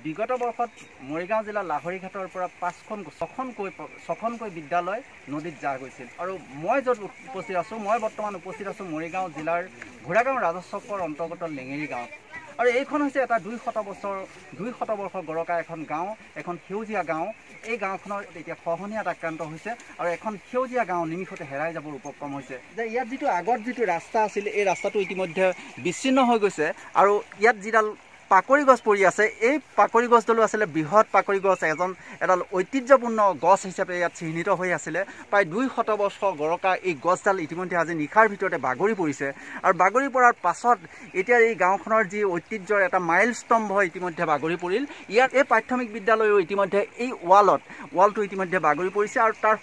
বিগত বৰ্ষত মৰিগাঁও জিলাৰ লাহৰীঘাটৰ পৰা 6খনকৈ বিদ্যালয় নদীত যা গৈছিল আৰু মই য'ত উপস্থিত আছোঁ মই বৰ্তমান উপস্থিত আছোঁ মৰিগাঁও জিলাৰ ঘোঁৰাগাঁও ৰাজচক্ৰৰ অন্তৰ্গত লেঙেৰী গাঁৱত আৰু এইখন হৈছে এটা 200 বৰ্ষৰ গৰকা এখন গাঁও এখন সেউজীয়া গাঁও এই গাঁওখনৰ এতিয়া খহনীয়াত আক্ৰান্ত হৈছে আৰু এখন সেউজীয়া গাঁও নিমিষতে হেৰাই যাবৰ উপক্ৰম হৈছে যে ইয়াত যিটো আগত যিটো ৰাস্তা আছিল এই ৰাস্তাটো ইতিমধ্যে বিচ্ছিন্ন হৈ গৈছে আৰু ইয়াত যিডাল পাকৰি গছ পৰি আছে এই পাকৰি গছডালো আছিলে বৃহৎ পাকৰি গছ এডাল ঐতিহ্যপূৰ্ণ গছ হিচাপে ইয়াত চিহ্নিত হৈ আছিলে প্ৰায় 200 বৰ্ষ গৰকা এই গছডাল ইতিমধ্যে আজি নিশাৰ ভিতৰতে বাগৰি পৰিছে আৰু বাগৰি পৰাৰ পাছত এতিয়া এই গাঁওখনৰ যি ঐতিহ্যৰ এটা মাইল স্তম্ভ ইতিমধ্যে বাগৰি পৰিল ইয়াত এই প্ৰাথমিক বিদ্যালয়ো ইতিমধ্যে এই ৱালটো ইতিমধ্যে বাগৰি পৰিছে আৰু তাৰ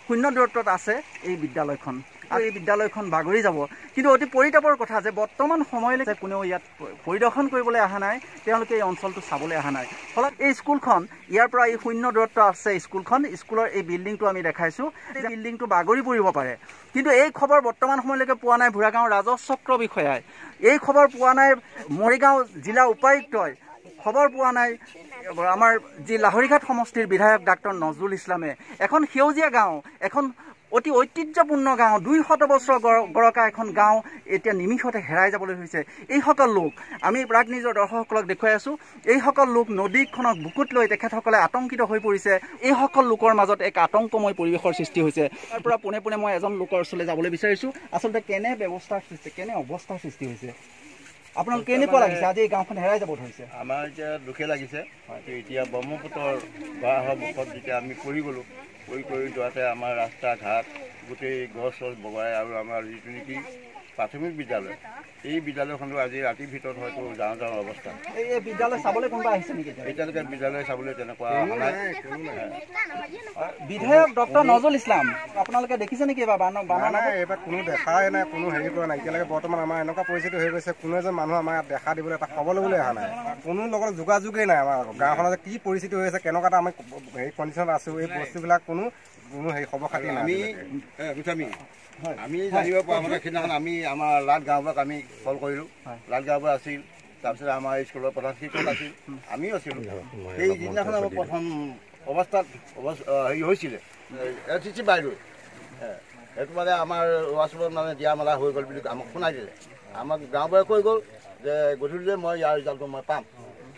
শূন্য দূৰত্বত আছে এই বিদ্যালয়খন আৰু এই বিদ্যালয়খন বাগৰি যাব কিন্তু অতি পৰিতাপৰ কথা যে বৰ্তমান সময়লৈকে কোনেও ইয়াত পৰিদৰ্শন কৰিবলৈ অহা নাই তেওঁলোকে এই অঞ্চলটো চাবলৈ অহা নাই ফলত এই স্কুলখন ইয়াৰ পৰা এই শূন্য দূৰত্ব আছে স্কুলৰ এই বিল্ডিংটো আমি দেখাইছোঁ এই বিল্ডিংটো বাগৰি পৰিব পাৰে কিন্তু এই খবৰ বৰ্তমান সময়লৈকে পোৱা নাই ঘোঁৰাগাঁও ৰাজচক্ৰ বিষয়াই এই খবৰ পোৱা নাই মৰিগাঁও জিলা উপায়ুক্তই খবৰ পোৱা নাই আমাৰ যি লাহৰীঘাট সমষ্টিৰ বিধায়ক ডাক্তৰ নজৰুল ইছলামে এখন সেউজীয়া গাঁও এখন অতি ঐতিহ্যপূৰ্ণ গাঁও 200 বছৰ গৰকা এখন গাঁও এতিয়া নিমিষতে হেৰাই যাবলৈ হৈছে এইসকল লোক আমি প্ৰাগ নিজৰ দৰ্শকসকলক দেখুৱাই আছোঁ এইসকল লোক নদীখনক বুকুত লৈ তেখেতসকলে আতংকিত হৈ পৰিছে এইসকল লোকৰ মাজত এক আতংকময় পৰিৱেশৰ সৃষ্টি হৈছে তাৰ পৰা পোনে পোনে মই এজন লোকৰ ওচৰলৈ যাবলৈ বিচাৰিছোঁ আচলতে কেনে অৱস্থাৰ সৃষ্টি হৈছে আপোনালোক কেনেকুৱা লাগিছে আজি এই গাঁওখন হেৰাই যাব ধৰিছে আমাৰ এতিয়া দুখে লাগিছে এতিয়া ব্ৰহ্মপুত্ৰৰ বাঁহৰ মুখত যেতিয়া আমি পৰি গ'লোঁ কৰি যোৱাতে আমাৰ ৰাস্তা ঘাট গোটেই গছ বগাই আৰু আমাৰ যিটো নেকি প্ৰাথমিক বিদ্যালয় এই বিদ্যালয়খনো আজি ৰাতিৰ ভিতৰত হয়তো যাওঁ অৱস্থা এই বিদ্যালয় চাবলৈ কোনোবা আহিছে নেকি এতিয়ালৈকে বিদ্যালয় চাবলৈ তেনেকুৱা বিধায়ক ডক্টৰ নজৰুল ইছলাম আপোনালোকে দেখিছে নেকি এইবাৰ এইবাৰ কোনো দেখাই নাই কোনো হেৰি কৰা নাই এতিয়ালৈকে বৰ্তমান আমাৰ এনেকুৱা পৰিস্থিতি হৈ গৈছে কোনো এজন মানুহ আমাৰ ইয়াত দেখা দিবলৈ এটা খবৰ ল'বলৈ অহা নাই কোনো লগত যোগাযোগেই নাই আমাৰ গাঁওখনত কি পৰিস্থিতি হৈ আছে কেনেকুৱা এটা আমি হেৰি কণ্ডিশ্যনত আছোঁ এই বস্তুবিলাক কোনো হেৰি খবৰ খাতি নাই আমি জানিব পৰা মতে সেইদিনাখন আমি আমাৰ লাট গাঁওবোৰক আমি কল কৰিলোঁ লাট গাঁওবোৰ আছিল তাৰপিছত আমাৰ স্কুলৰ প্ৰধান শিক্ষক আছিল আমিও আছিলোঁ সেই যিদিনাখন আমাৰ প্ৰথম অৱস্থাত হেৰি হৈছিলে LCC বাইদেউ সেইটো মানে আমাৰ ল'ৰা ছোৱালীৰ মানে দিয়া মেলা হৈ গ'ল বুলি আমাক শুনাই দিলে আমাক গাঁওবোৰে কৈ গ'ল যে গধূলিলৈ মই ইয়াৰ ৰিজাল্টটো মই পাম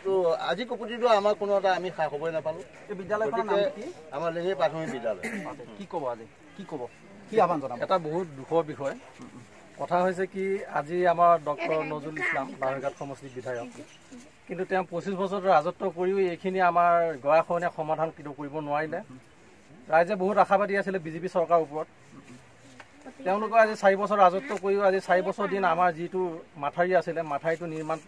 তো আজি কপুটিটো আমাৰ কোনো এটা আমি খা খবৰে নাপালোঁ এই বিদ্যালয়খনৰ নাম কি আমাৰ লেঙেৰী প্ৰাথমিক বিদ্যালয় কি ক'ব আজি কি ক'ব এটা বহুত দুখৰ বিষয় কথা হৈছে কি আজি আমাৰ ডক্টৰ নজৰুল ইছলাম লাহৰীঘাট সমষ্টিৰ বিধায়ক কিন্তু তেওঁ 25 বছৰ ৰাজত্ব কৰিও এইখিনি আমাৰ গৰাখহনীয়া সমাধান কিন্তু কৰিব নোৱাৰিলে ৰাইজে বহুত আশাবাদী আছিলে বিজেপি চৰকাৰৰ ওপৰত তেওঁলোকে আজি 4 বছৰ ৰাজত্ব কৰিও আজি 4 বছৰ দিন আমাৰ যিটো মাথাউৰি আছিলে মাথাউৰিটো নিৰ্মাণ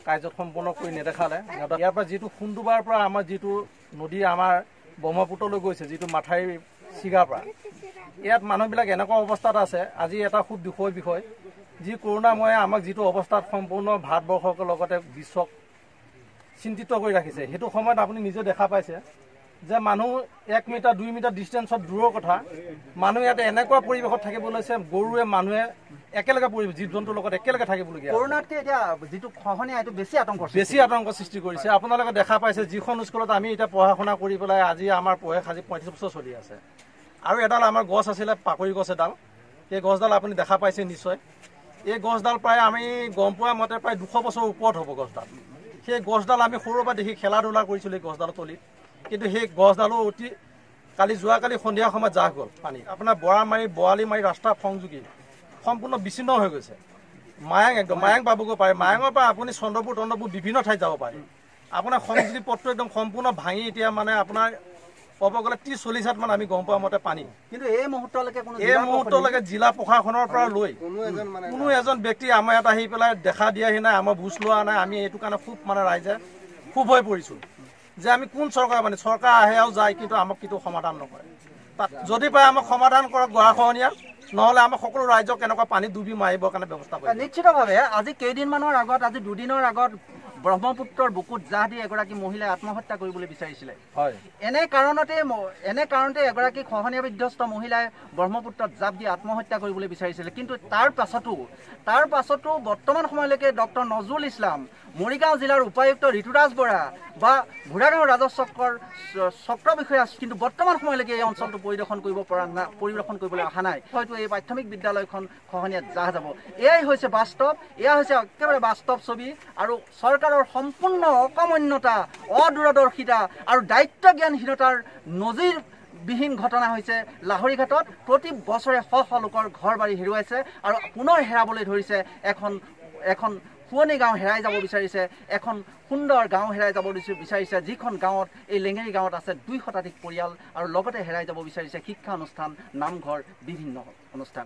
কাৰ্যত সম্পূৰ্ণ কৰি নেদেখালে ইয়াৰ পৰা যিটো সোণদুবাৰ পৰা আমাৰ যিটো নদী আমাৰ ব্ৰহ্মপুত্ৰলৈ গৈছে যিটো মাথাউৰি চিগাৰ পৰা ইয়াত মানুহবিলাক এনেকুৱা অৱস্থাত আছে আজি এটা খুব দুখৰ বিষয় যি কৰোণাময়ে আমাক যিটো অৱস্থাত সম্পূৰ্ণ ভাৰতবৰ্ষৰ লগতে বিশ্বক চিন্তিত কৰি ৰাখিছে সেইটো সময়ত আপুনি নিজে দেখা পাইছে যে মানুহ 1 মিটাৰ 2 মিটাৰ ডিষ্টেন্সত দূৰৰ কথা মানুহ ইয়াতে এনেকুৱা পৰিৱেশত থাকিব লৈছে গৰুৱে মানুহে একেলগে জীৱ জন্তুৰ লগত একেলগে থাকিবলগীয়া কৰোণাতকৈ এতিয়া যিটো খহনীয়া এইটো বেছি আতংক সৃষ্টি কৰিছে আপোনালোকে দেখা পাইছে যিখন স্কুলত আমি এতিয়া পঢ়া শুনা কৰি পেলাই আজি আমাৰ প্ৰয়াস আজি 35 বছৰ চলি আছে আৰু এডাল আমাৰ গছ আছিলে পাকৰি গছ এডাল এই গছডাল আপুনি দেখা পাইছে নিশ্চয় এই গছডাল প্ৰায় আমি গম পোৱা মতে প্ৰায় 200 বছৰ ওপৰত হ'ব গছডাল সেই গছডাল আমি সৰুৰ পৰা দেখি খেলা ধূলা কৰিছিলোঁ এই গছডালৰ তলিত কিন্তু সেই গছডালো অতি যোৱাকালি সন্ধিয়া সময়ত জাহ গ'ল পানী আপোনাৰ বৰালি মাৰি ৰাস্তা সংযোগী সম্পূৰ্ণ বিচ্ছিন্ন হৈ গৈছে মায়াং পাবগৈ পাৰে মায়াঙৰ পৰা আপুনি চন্দ্ৰপুৰ বিভিন্ন ঠাইত যাব পাৰে আপোনাৰ সংযোগী পথটো একদম সম্পূৰ্ণ ভাঙি এতিয়া মানে আপোনাৰ ক'ব গ'লে 30-40 হাত মান আমি গম পোৱা মতে পানী কিন্তু এই মুহূৰ্তলৈকে জিলা প্ৰশাসনৰ পৰা লৈ কোনো এজন ব্যক্তি আমাৰ ইয়াত আহি পেলাই দেখা দিয়াহি নাই আমাৰ বুজ লোৱা নাই আমি এইটো কাৰণে খুব মানে ৰাইজে খুব হৈ পৰিছোঁ যে আমি কোন চৰকাৰ মানে চৰকাৰ আহে আৰু যায় কিন্তু আমাক কিন্তু সমাধান নকৰে তাত যদি পায় আমাক সমাধান কৰক গৰাখহনীয়া নহ'লে আমাৰ সকলো ৰাইজক কেনেকুৱা পানী ডুবি মাৰিবৰ কাৰণে ব্যৱস্থা কৰে নিশ্চিতভাৱে আজি কেইদিনমানৰ আগত আজি 2 দিনৰ আগত ব্ৰহ্মপুত্ৰৰ বুকুত জাহ দি এগৰাকী মহিলাই আত্মহত্যা কৰিবলৈ বিচাৰিছিলে হয় এনে কাৰণতে এগৰাকী খহনীয়া বিধ্বস্ত মহিলাই ব্ৰহ্মপুত্ৰত জাপ দি আত্মহত্যা কৰিবলৈ বিচাৰিছিলে কিন্তু তাৰ পাছতো বৰ্তমান সময়লৈকে ডক্টৰ নজৰুল ইছলাম মৰিগাঁও জিলাৰ উপায়ুক্ত ঋতুৰাজ বৰা বা ঘোঁৰাগাঁও ৰাজহ চক্ৰ বিষয়া কিন্তু বৰ্তমান সময়লৈকে এই অঞ্চলটো পৰিদৰ্শন কৰিবলৈ অহা নাই হয়তো এই প্ৰাথমিক বিদ্যালয়খন খহনীয়াত জাহ যাব এয়াই হৈছে বাস্তৱ এয়া হৈছে একেবাৰে বাস্তৱ ছবি আৰু চৰকাৰৰ সম্পূৰ্ণ অকমন্যতা অদূৰদৰ্শিতা আৰু দায়িত্ব জ্ঞানহীনতাৰ নজিৰবিহীন ঘটনা হৈছে লাহৰীঘাটত প্ৰতি বছৰে শ লোকৰ ঘৰ বাৰী হেৰুৱাইছে আৰু পুনৰ হেৰাবলৈ ধৰিছে এখন শুৱনি গাঁও হেৰাই যাব বিচাৰিছে এখন সুন্দৰ গাঁও হেৰাই যাব বিচাৰিছে যিখন গাঁৱত এই লেঙেৰী গাঁৱত আছে 200 শতাধিক পৰিয়াল আৰু লগতে হেৰাই যাব বিচাৰিছে শিক্ষা অনুষ্ঠান নামঘৰ বিভিন্ন অনুষ্ঠান